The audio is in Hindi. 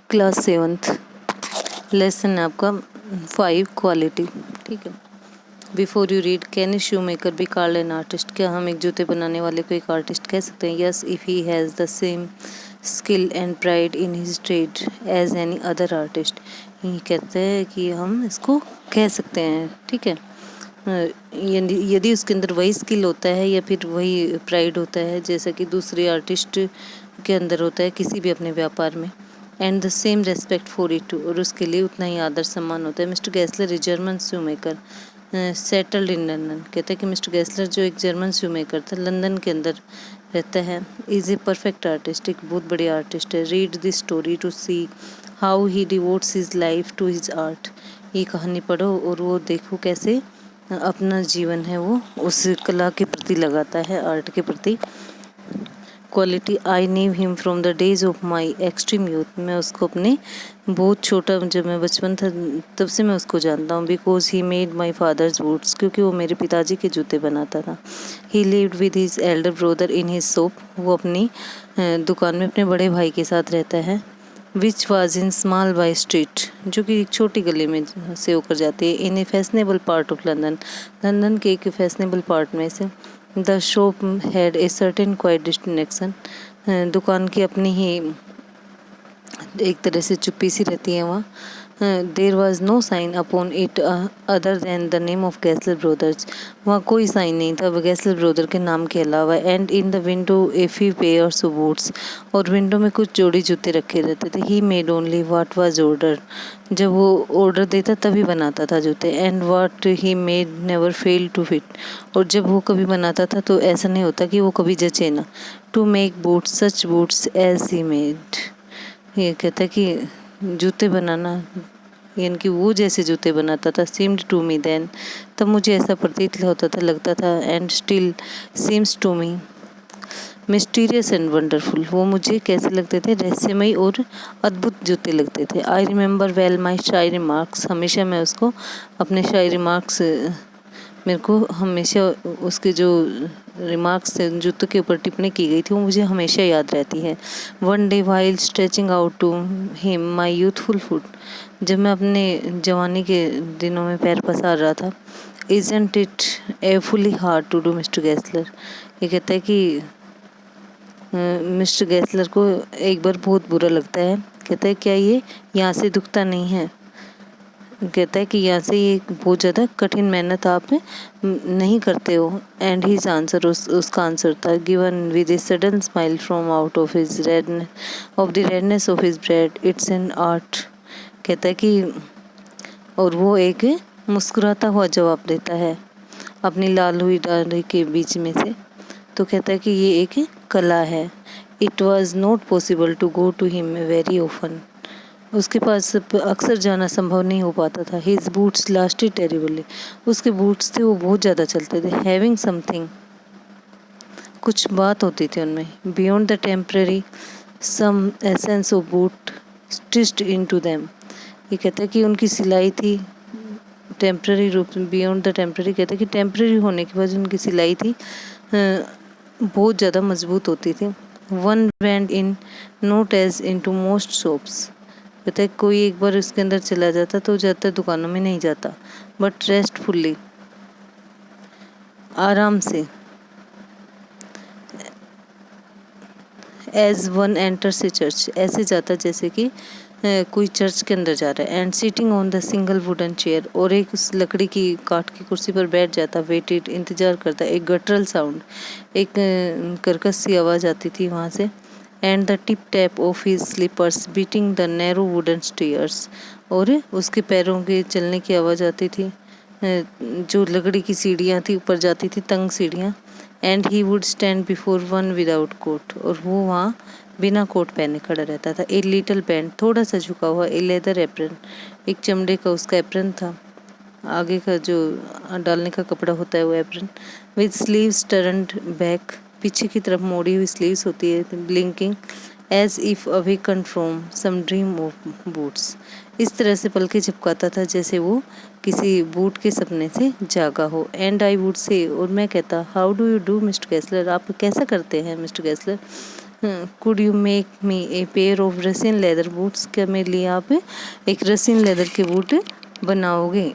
क्लास 7th लेसन है आपका 5 क्वालिटी। ठीक है। Before you read, can a shoe maker be called an artist? क्या हम एक जूते बनाने वाले को एक आर्टिस्ट कह सकते हैं? Yes, if he has the same skill and pride in his trade as any other artist. ये कहते हैं कि हम इसको कह सकते हैं। ठीक है। यदि उसके अंदर वही स्किल होता है या फिर वही प्राइड होता है जैसा कि दूसरे आर्टिस्ट के अंदर होता है किसी भी अपने व्यापार में, and the same respect for it, और उसके लिए उतना ही आदर सम्मान होता है। Mister Gassler is German shoe maker settled in London. कहते हैं कि मिस्टर गैसलर जो एक जर्मन शू मेकर था, लंदन के अंदर रहता है। इज़ ए परफेक्ट आर्टिस्ट, एक बहुत बड़ी आर्टिस्ट है। Read this story to see how he devotes his life to his art. ये कहानी पढ़ो और वो देखो कैसे अपना जीवन है वो उस कला के प्रति लगाता है, आर्ट के प्रति। Quality, I knew him from the days of my extreme youth. मैं उसको अपने बहुत छोटा जब मैं बचपन था तब से मैं उसको जानता हूँ। Because he made my father's boots, क्योंकि वो मेरे पिताजी के जूते बनाता था। ही lived with his Elder brother in his shop, वो अपनी दुकान में अपने बड़े भाई के साथ रहता है। Which was in small by street, जो कि एक छोटी गली में से होकर जाती है। In a fashionable part of London, London के एक फैशनेबल पार्ट में से। The shop had a certain quite distinction, दुकान की अपनी ही एक तरह से चुप्पी सी रहती है वहाँ। There was no sign upon it other than the name of Gassler brothers, वहाँ कोई साइन नहीं था गैसलर ब्रदर के नाम के अलावा। And in the window a few pairs of boots, और विंडो में कुछ जोड़ी जूते रखे रहते थे। He made only what was order, जब वो ऑर्डर देता तभी बनाता था जूते। And what he made never fail to fit, और जब वो कभी बनाता था तो ऐसा नहीं होता कि वो कभी जचे ना। To make boots such boots as he made, ये कहता है कि जूते बनाना यानी कि वो जैसे जूते बनाता था। सीम्ड टू मी देन, तब मुझे ऐसा प्रतीत होता था, लगता था। And still seems to me mysterious and wonderful, वो मुझे कैसे लगते थे? रहस्यमयी और अद्भुत जूते लगते थे। I remember well my Shayari remarks, हमेशा मैं उसको अपने शायरी रिमार्क्स, मेरे को हमेशा उसके जो रिमार्क्स थे जूतों के ऊपर टिप्पणी की गई थी वो मुझे हमेशा याद रहती है। One day while stretching out to him my youthful foot, जब मैं अपने जवानी के दिनों में पैर पसार रहा था। Isn't it awfully hard to do mister Gassler, ये कहता है कि मिस्टर गैसलर को एक बार बहुत बुरा लगता है। कहता है क्या ये यहाँ से दुखता नहीं है? कहता है कि यहाँ से ये बहुत ज़्यादा कठिन मेहनत आप नहीं करते हो। एंड हीज आंसर, उसका आंसर था given with a sudden smile from out of his redness of the redness of his bread, it's an art. कहता है कि और वो एक मुस्कुराता हुआ जवाब देता है अपनी लाल हुई दाढ़ी के बीच में से। तो कहता है कि ये एक कला है। It was not possible to go to him very often, उसके पास अक्सर जाना संभव नहीं हो पाता था। हिज बूट्स लास्टेड टेरिबली, उसके बूट्स थे वो बहुत ज़्यादा चलते थे। हैविंग समथिंग, कुछ बात होती थी उनमें। Beyond the temporary some essence of boot stitched into them, ये कहता है कि उनकी सिलाई थी टेम्पररी रूप, बियॉन्ड द टेम्पररी, कहते हैं कि टेम्पररी होने के बाद उनकी सिलाई थी बहुत ज़्यादा मजबूत होती थी। One went in not as into most shops, कहता है कोई एक बार उसके अंदर चला जाता तो ज़्यादातर दुकानों में नहीं जाता। बट रेस्टफुल्ली, आराम से। एज वन एंटर्स ए चर्च, ऐसे जाता जैसे कि कोई चर्च के अंदर जा रहा है। And sitting on the single wooden chair, और एक उस लकड़ी की काठ की कुर्सी पर बैठ जाता। वेटेड, इंतजार करता। एक गटरल साउंड, एक कर्कश सी आवाज़ आती थी वहाँ से। And the tip tap of his slippers beating the narrow wooden stairs, और उसके पैरों के चलने की आवाज़ आती थी जो लकड़ी की सीढ़ियाँ थी ऊपर जाती थी, तंग सीढ़ियाँ। And he would stand before one without coat, और वो वहाँ बिना कोट पहने खड़ा रहता था। ए लिटिल बैंड, थोड़ा सा झुका हुआ। ए लेदर एप्रन, एक चमड़े का उसका एप्रन था, आगे का जो डालने का कपड़ा होता है वो apron. With sleeves turned back, पीछे की तरफ मोड़ी हुई स्लीव्स होती है। Blinking as if awaken from some dream of boots, इस तरह से पलके झपकाता था जैसे वो किसी बूट के सपने से जागा हो। एंड आई वुड से, और मैं कहता, how do you do mister Gassler, आप कैसा करते हैं mister Gassler? Could you make me a pair of Russian leather boots, क्या मेरे लिए आप एक रसियन लेदर के बूट बनाओगे।